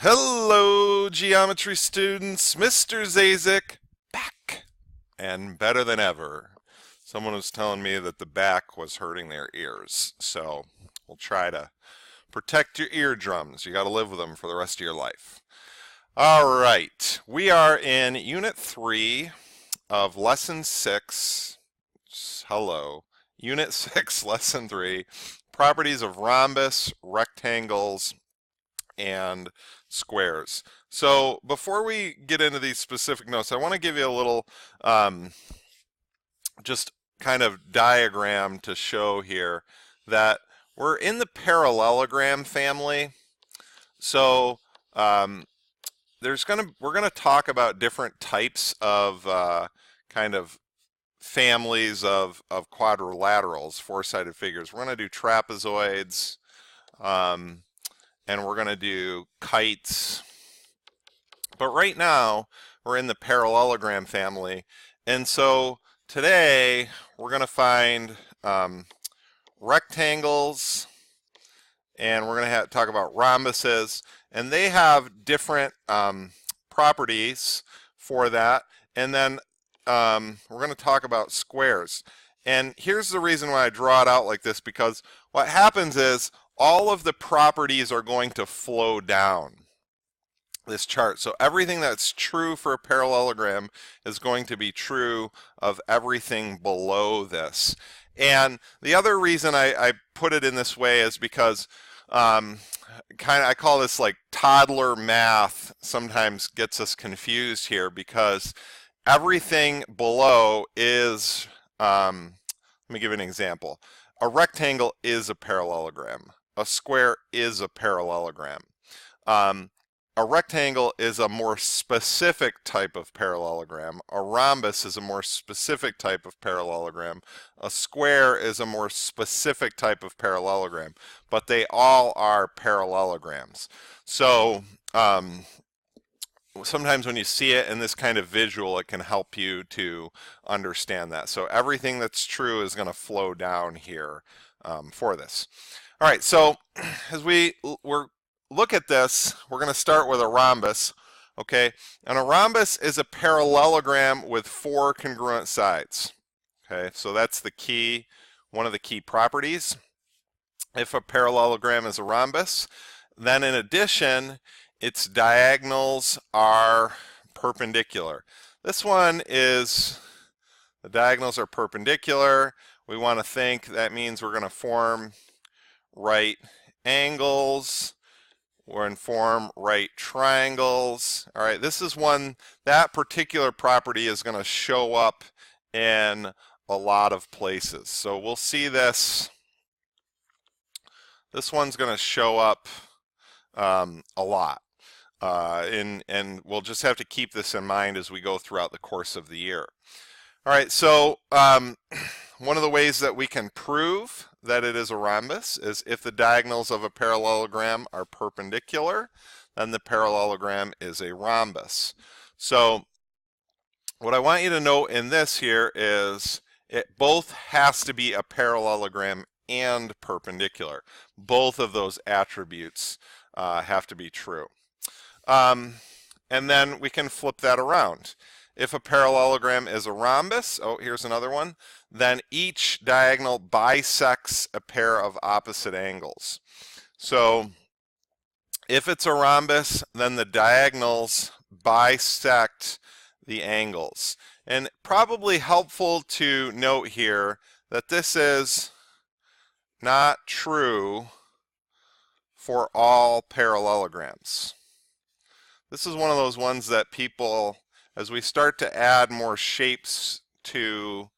Hello, geometry students. Mr. Zacek back and better than ever. Someone was telling me that the back was hurting their ears, so we'll try to protect your eardrums. You got to live with them for the rest of your life. All right, we are in Unit 3 of Lesson 6. Hello, Unit 6, Lesson 3, Properties of Rhombus, Rectangles, and Squares. So before we get into these specific notes, I want to give you a little just kind of diagram to show here that we're in the parallelogram family. So we're gonna talk about different types of kind of families of quadrilaterals, four-sided figures. We're gonna do trapezoids, and we're gonna do kites. But right now we're in the parallelogram family, and so today we're gonna find rectangles, and we're going to talk about rhombuses, and they have different properties for that. And then we're going to talk about squares. And here's the reason why I draw it out like this, because what happens is all of the properties are going to flow down this chart. So everything that's true for a parallelogram is going to be true of everything below this. And the other reason I put it in this way is because I call this like toddler math sometimes gets us confused here, because everything below is, let me give you an example. A rectangle is a parallelogram. A square is a parallelogram. A rectangle is a more specific type of parallelogram. A rhombus is a more specific type of parallelogram. A square is a more specific type of parallelogram, but they all are parallelograms. So sometimes when you see it in this kind of visual, it can help you to understand that. So everything that's true is going to flow down here for this. All right, so as we're look at this, we're going to start with a rhombus, okay? And a rhombus is a parallelogram with four congruent sides, okay? So that's the key, one of the key properties. If a parallelogram is a rhombus, then in addition, its diagonals are perpendicular. This one is, the diagonals are perpendicular. We want to think that means we're going to form right angles. We're going to form right triangles. All right, this is one, that particular property is going to show up in a lot of places. So we'll see this. This one's going to show up a lot. And we'll just have to keep this in mind as we go throughout the course of the year. All right, so one of the ways that we can prove that it is a rhombus is if the diagonals of a parallelogram are perpendicular, then the parallelogram is a rhombus. So what I want you to note in this here is it both has to be a parallelogram and perpendicular. Both of those attributes have to be true. And then we can flip that around. If a parallelogram is a rhombus, oh, here's another one, then each diagonal bisects a pair of opposite angles. So if it's a rhombus, then the diagonals bisect the angles. And probably helpful to note here that this is not true for all parallelograms. This is one of those ones that people, as we start to add more shapes to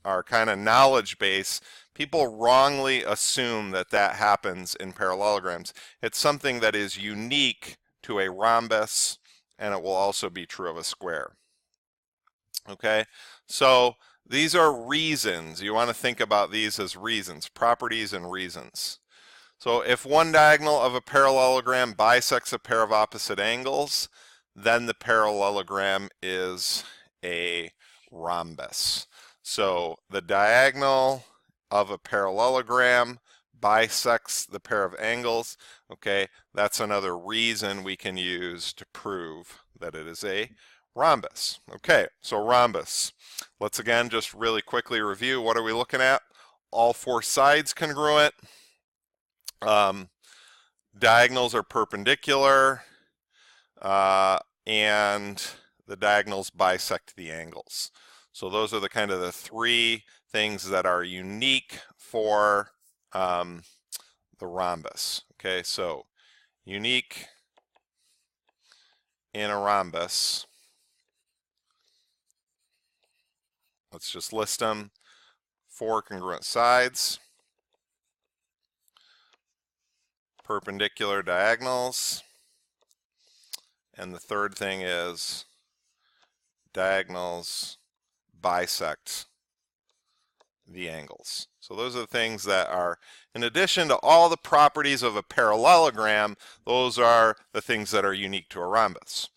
our kind of knowledge base, people wrongly assume that that happens in parallelograms. It's something that is unique to a rhombus, and it will also be true of a square. Okay, so these are reasons. You want to think about these as reasons, properties and reasons. So if one diagonal of a parallelogram bisects a pair of opposite angles, then the parallelogram is a rhombus. So the diagonal of a parallelogram bisects the pair of angles, okay, that's another reason we can use to prove that it is a rhombus. Okay, so rhombus. Let's again just really quickly review. What are we looking at? All four sides congruent. Diagonals are perpendicular, and the diagonals bisect the angles. So those are the kind of the three things that are unique for the rhombus. Okay, so unique in a rhombus. Let's just list them. Four congruent sides, perpendicular diagonals, and the third thing is diagonals bisect the angles. So those are the things that are, in addition to all the properties of a parallelogram, those are the things that are unique to a rhombus.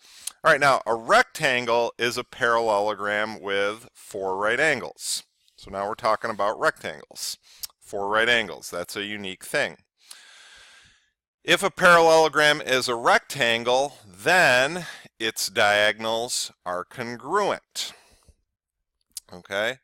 All right, now a rectangle is a parallelogram with four right angles. So now we're talking about rectangles. Four right angles, that's a unique thing. If a parallelogram is a rectangle, then its diagonals are congruent. Okay,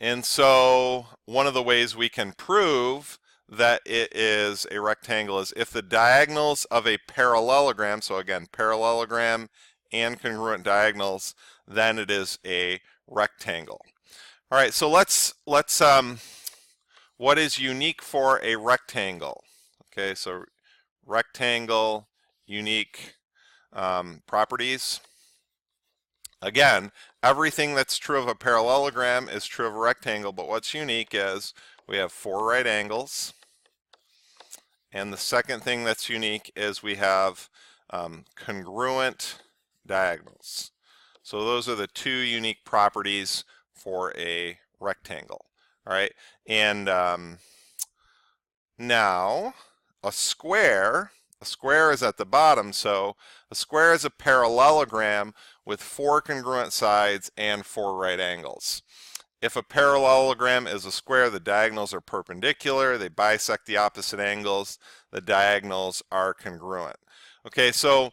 and so one of the ways we can prove that it is a rectangle is if the diagonals of a parallelogram, so again, parallelogram and congruent diagonals, then it is a rectangle. All right, so let's what is unique for a rectangle? Okay, so rectangle unique properties. Again, everything that's true of a parallelogram is true of a rectangle, but what's unique is we have four right angles, and the second thing that's unique is we have congruent diagonals. So those are the two unique properties for a rectangle. All right, and now a square is at the bottom, so a square is a parallelogram with four congruent sides and four right angles. If a parallelogram is a square, the diagonals are perpendicular, they bisect the opposite angles, the diagonals are congruent. Okay, so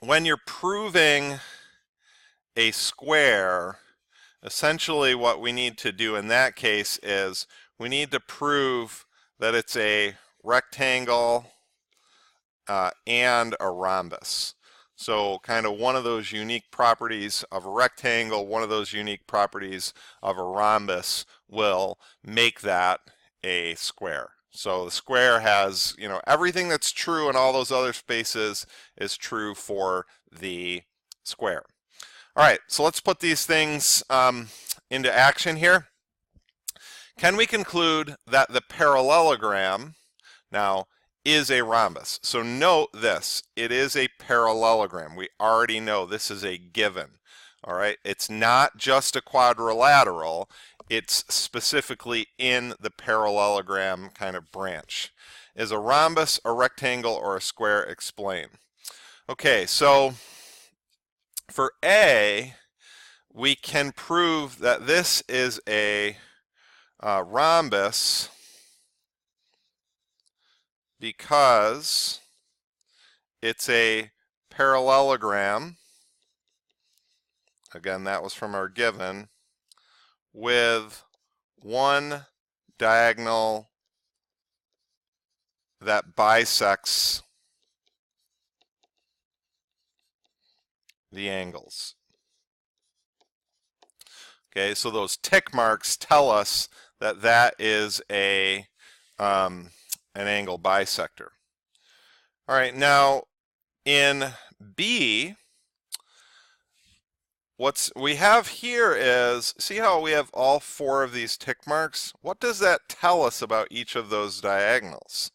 when you're proving a square, essentially what we need to do in that case is we need to prove that it's a rectangle and a rhombus. So kind of one of those unique properties of a rectangle, one of those unique properties of a rhombus will make that a square. So the square has, you know, everything that's true in all those other spaces is true for the square. All right, so let's put these things into action here. Can we conclude that the parallelogram now is a rhombus? So note this, it is a parallelogram. We already know this is a given. All right, it's not just a quadrilateral, it's specifically in the parallelogram kind of branch. Is a rhombus a rectangle or a square? Explain. Okay, so for A, we can prove that this is a rhombus because it's a parallelogram, again that was from our given, with one diagonal that bisects the angles. Okay, so those tick marks tell us that that is a an angle bisector. All right, now in B, what we have here is, see how we have all four of these tick marks? What does that tell us about each of those diagonals?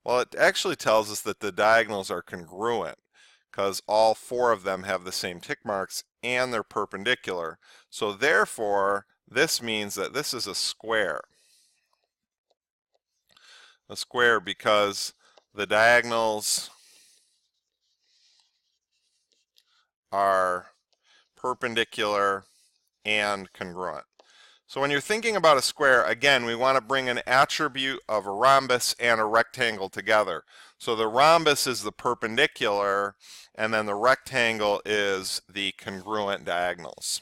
Well, it actually tells us that the diagonals are congruent because all four of them have the same tick marks and they're perpendicular. So therefore, this means that this is a square. A square because the diagonals are perpendicular and congruent. So when you're thinking about a square, again, we want to bring an attribute of a rhombus and a rectangle together. So the rhombus is the perpendicular, and then the rectangle is the congruent diagonals.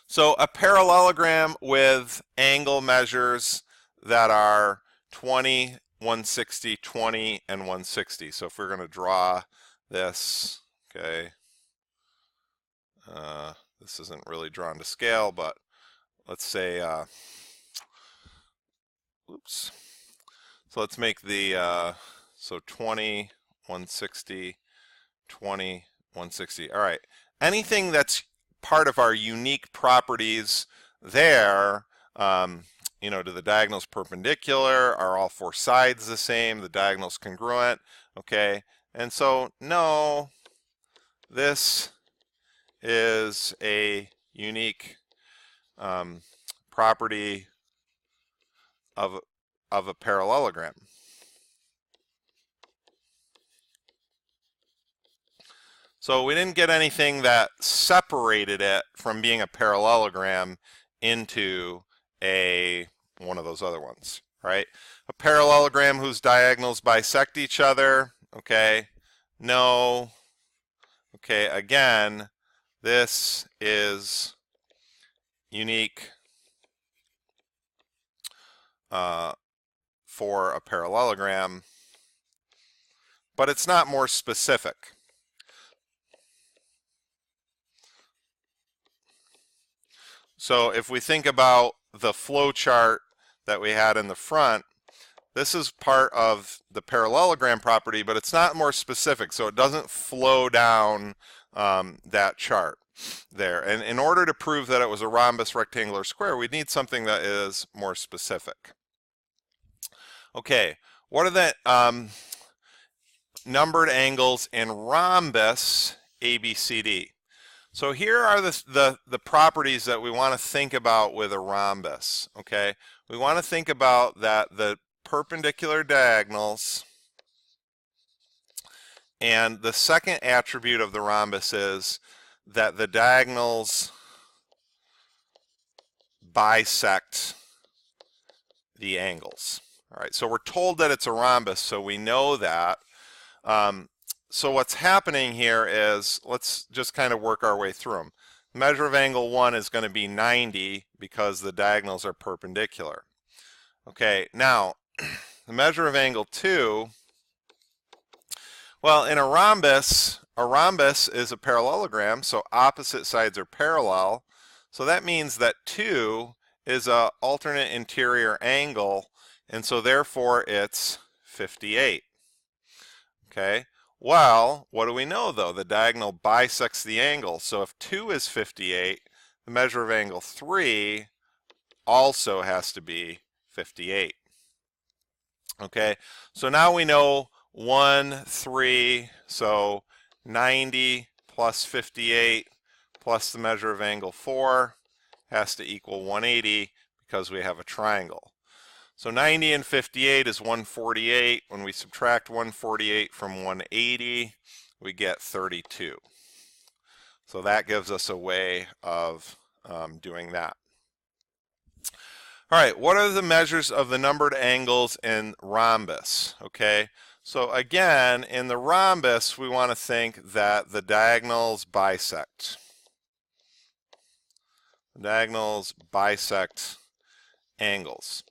So a parallelogram with angle measures that are 20, 160, 20, and 160. So if we're going to draw this, okay, this isn't really drawn to scale, but let's say, oops. So let's make the, so 20, 160, 20, 160. All right. Anything that's part of our unique properties there, you know, do the diagonals perpendicular? Are all four sides the same? The diagonals congruent? Okay. And so, no, this is a unique property of a parallelogram. So we didn't get anything that separated it from being a parallelogram into one of those other ones, right? A parallelogram whose diagonals bisect each other, okay? No. Okay, again, this is unique for a parallelogram, but it's not more specific. So if we think about the flow chart that we had in the front, this is part of the parallelogram property, but it's not more specific, so it doesn't flow down that chart there. And in order to prove that it was a rhombus, rectangle, or square, we need something that is more specific. Okay, what are the numbered angles in rhombus ABCD? So here are the properties that we want to think about with a rhombus, okay? We want to think about that the perpendicular diagonals, and the second attribute of the rhombus is that the diagonals bisect the angles. All right, so we're told that it's a rhombus, so we know that. So what's happening here is, let's just kind of work our way through them. The measure of angle 1 is going to be 90 because the diagonals are perpendicular. Okay, now the measure of angle 2, well, in a rhombus is a parallelogram, so opposite sides are parallel. So that means that 2 is an alternate interior angle, and so therefore it's 58. Okay. Well, what do we know though? The diagonal bisects the angle. So if 2 is 58, the measure of angle 3 also has to be 58. Okay, so now we know 1, 3, so 90 plus 58 plus the measure of angle 4 has to equal 180 because we have a triangle. So 90 and 58 is 148. When we subtract 148 from 180, we get 32. So that gives us a way of doing that. All right, what are the measures of the numbered angles in rhombus? Okay, so again, in the rhombus, we want to think that the diagonals bisect. The diagonals bisect angles.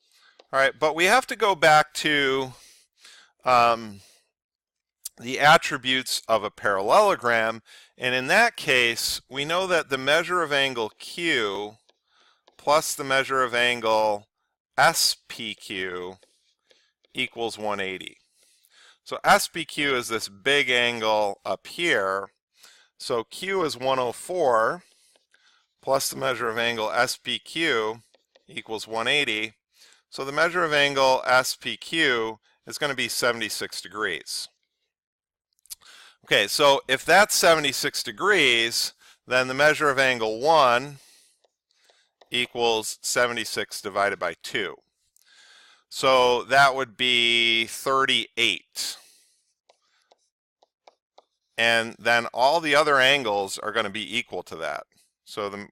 All right, but we have to go back to the attributes of a parallelogram, and in that case, we know that the measure of angle Q plus the measure of angle SPQ equals 180. So SPQ is this big angle up here, so Q is 104 plus the measure of angle SPQ equals 180. So the measure of angle SPQ is going to be 76 degrees. Okay, so if that's 76 degrees, then the measure of angle 1 equals 76 divided by 2. So that would be 38. And then all the other angles are going to be equal to that. So the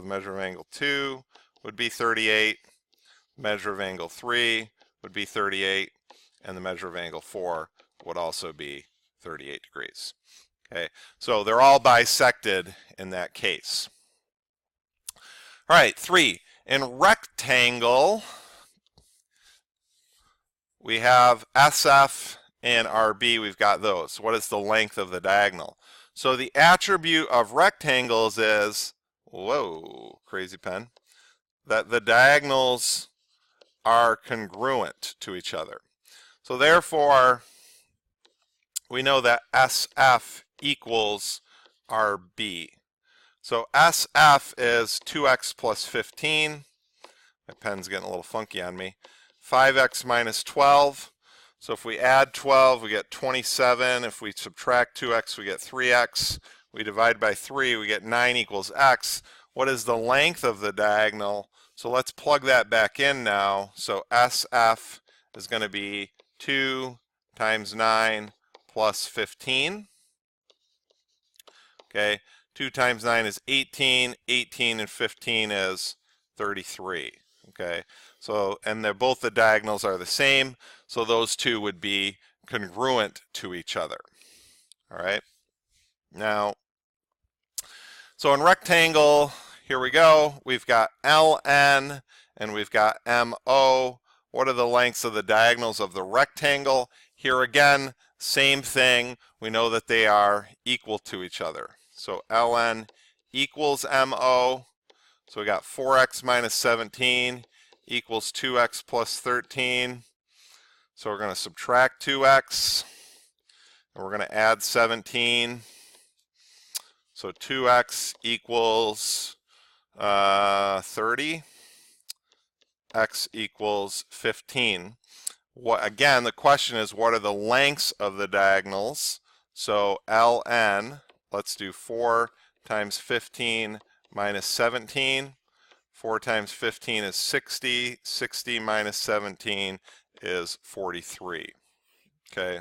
measure of angle 2 would be 38, measure of angle 3 would be 38, and the measure of angle 4 would also be 38 degrees. Okay, so they're all bisected in that case. All right, 3. In rectangle, we have SF and RB, we've got those. What is the length of the diagonal? So the attribute of rectangles is, whoa, crazy pen, that the diagonals are congruent to each other. So therefore, we know that SF equals RB. So SF is 2x plus 15. My pen's getting a little funky on me. 5x minus 12. So if we add 12, we get 27. If we subtract 2x, we get 3x. We divide by 3, we get 9 equals x. What is the length of the diagonal? So let's plug that back in now. So SF is going to be 2 times 9 plus 15. Okay, 2 times 9 is 18. 18 and 15 is 33. Okay, so, and they're both, the diagonals are the same, so those two would be congruent to each other. All right, now, so in rectangle, here we go, we've got LN and we've got MO. What are the lengths of the diagonals of the rectangle? Here again, same thing, we know that they are equal to each other. So LN equals MO. So we got 4x minus 17 equals 2x plus 13. So we're going to subtract 2x, and we're going to add 17. So 2x equals 30. X equals 15. Again, the question is, what are the lengths of the diagonals? So LN, let's do 4 times 15 minus 17. 4 times 15 is 60. 60 minus 17 is 43. Okay,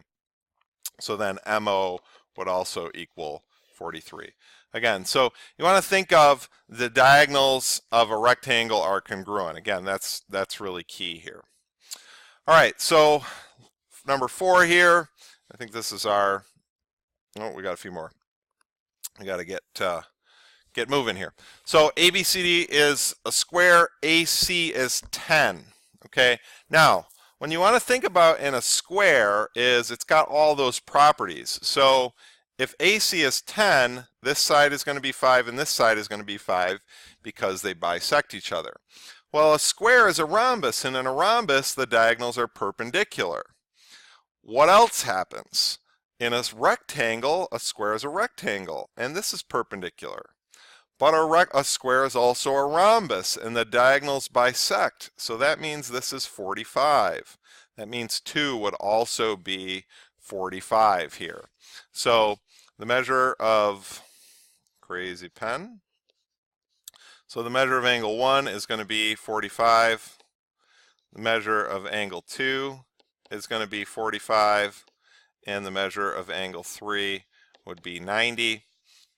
so then MO would also equal 43. Again, so you want to think of the diagonals of a rectangle are congruent. Again, that's really key here. All right, so number 4 here, I think this is our, oh, we got a few more. We got to get moving here. So ABCD is a square, AC is 10. Okay, now when you want to think about in a square is it's got all those properties. So if AC is 10, this side is going to be 5 and this side is going to be 5 because they bisect each other. Well, a square is a rhombus, and in a rhombus the diagonals are perpendicular. What else happens? In a rectangle, a square is a rectangle, and this is perpendicular. But a square is also a rhombus, and the diagonals bisect. So that means this is 45. That means 2 would also be 45 here. So the measure of, crazy pen, so the measure of angle 1 is going to be 45. The measure of angle 2 is going to be 45. And the measure of angle 3 would be 90.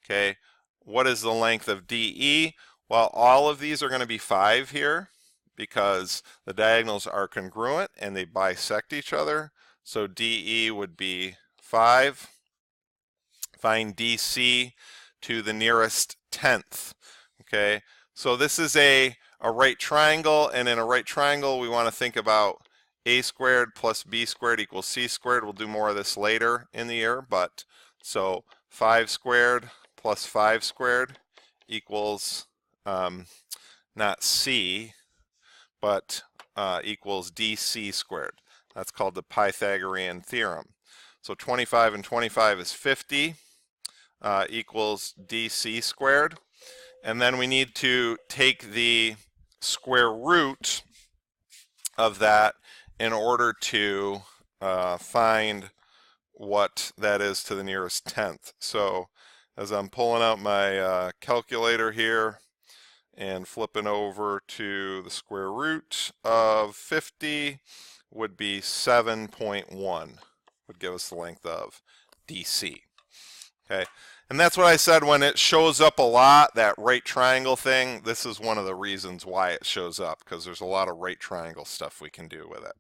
Okay, what is the length of DE? Well, all of these are going to be 5 here because the diagonals are congruent and they bisect each other. So DE would be 5. Find DC to the nearest tenth. Okay, so this is a right triangle, and in a right triangle we want to think about a squared plus b squared equals c squared. We'll do more of this later in the year, but so 5 squared plus 5 squared equals not c, but equals dc squared. That's called the Pythagorean theorem. So 25 and 25 is 50 equals dc squared. And then we need to take the square root of that in order to find what that is to the nearest tenth. So as I'm pulling out my calculator here and flipping over to the square root of 50 would be 7.1, would give us the length of DC. Okay, And that's what I said, when it shows up a lot, that right triangle thing, this is one of the reasons why it shows up, because there's a lot of right triangle stuff we can do with it.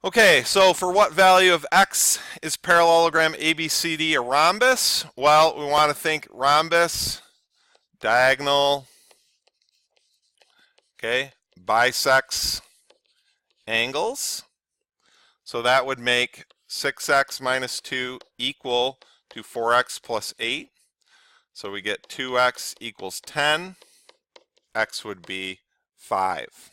Okay, so for what value of x is parallelogram ABCD a rhombus? Well, we want to think rhombus, diagonal, okay, bisects angles. So that would make 6x minus 2 equal to 4x plus 8. So we get 2x equals 10. X would be 5.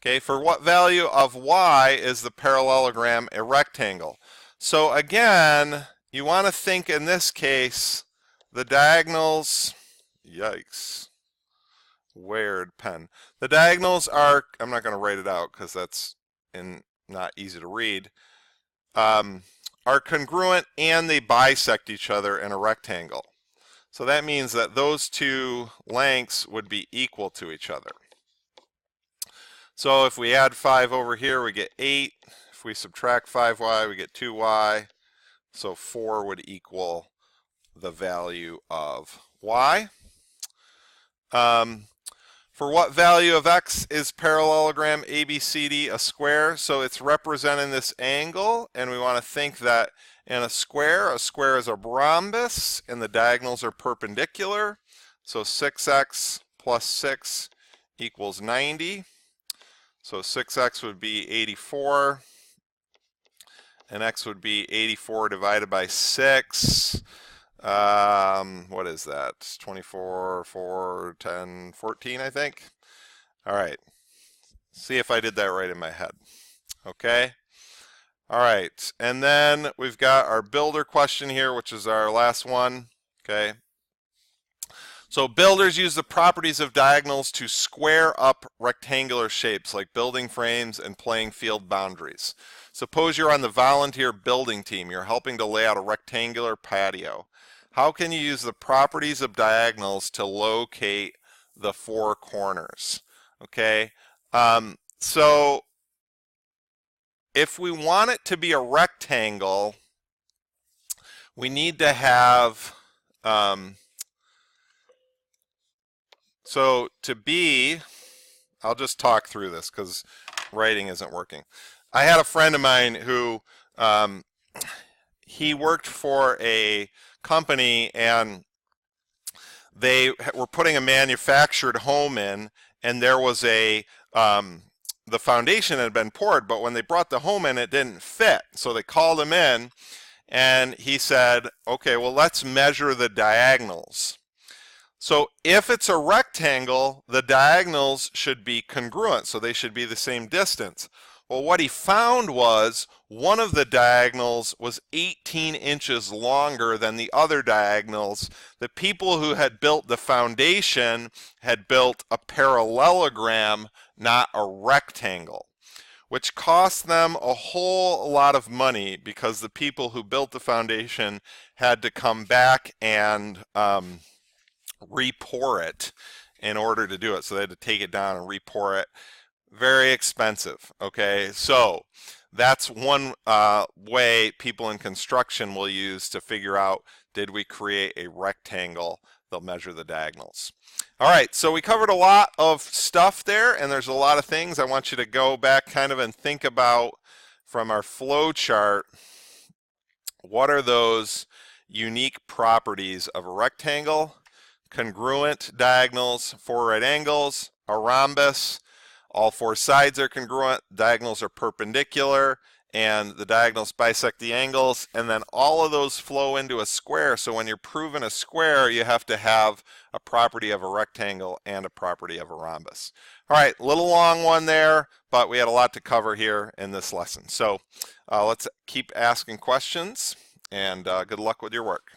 Okay, for what value of y is the parallelogram a rectangle? So again, you want to think in this case, the diagonals, yikes, weird pen. The diagonals are, I'm not going to write it out because that's not easy to read, are congruent and they bisect each other in a rectangle. So that means that those two lengths would be equal to each other. So if we add 5 over here, we get 8. If we subtract 5y, we get 2y. So 4 would equal the value of y. For what value of x is parallelogram ABCD a square? So it's representing this angle, and we want to think that in a square is a rhombus, and the diagonals are perpendicular. So 6x plus 6 equals 90. So 6x would be 84, and x would be 84 divided by 6. What is that? 24, 4, 10, 14, I think. All right. See if I did that right in my head. Okay. All right. And then we've got our builder question here, which is our last one. Okay. So builders use the properties of diagonals to square up rectangular shapes like building frames and playing field boundaries. Suppose you're on the volunteer building team. You're helping to lay out a rectangular patio. How can you use the properties of diagonals to locate the four corners? Okay, so if we want it to be a rectangle, we need to have, so to be, I'll just talk through this because writing isn't working. I had a friend of mine who, he worked for a company and they were putting a manufactured home in, and there was a, the foundation had been poured, but when they brought the home in, it didn't fit. So they called him in and he said, okay, well, let's measure the diagonals. So if it's a rectangle, the diagonals should be congruent, so they should be the same distance. Well, what he found was one of the diagonals was 18 inches longer than the other diagonals. The people who had built the foundation had built a parallelogram, not a rectangle, which cost them a whole lot of money because the people who built the foundation had to come back and re-pour it in order to do it. So they had to take it down and re-pour it. Very expensive. Okay, so that's one way people in construction will use to figure out, did we create a rectangle? They'll measure the diagonals. All right, so we covered a lot of stuff there, and there's a lot of things I want you to go back kind of and think about from our flow chart. What are those unique properties of a rectangle? Congruent diagonals, 4 right angles, a rhombus, all 4 sides are congruent, diagonals are perpendicular, and the diagonals bisect the angles, and then all of those flow into a square. So when you're proving a square, you have to have a property of a rectangle and a property of a rhombus. All right, little long one there, but we had a lot to cover here in this lesson. So let's keep asking questions, and good luck with your work.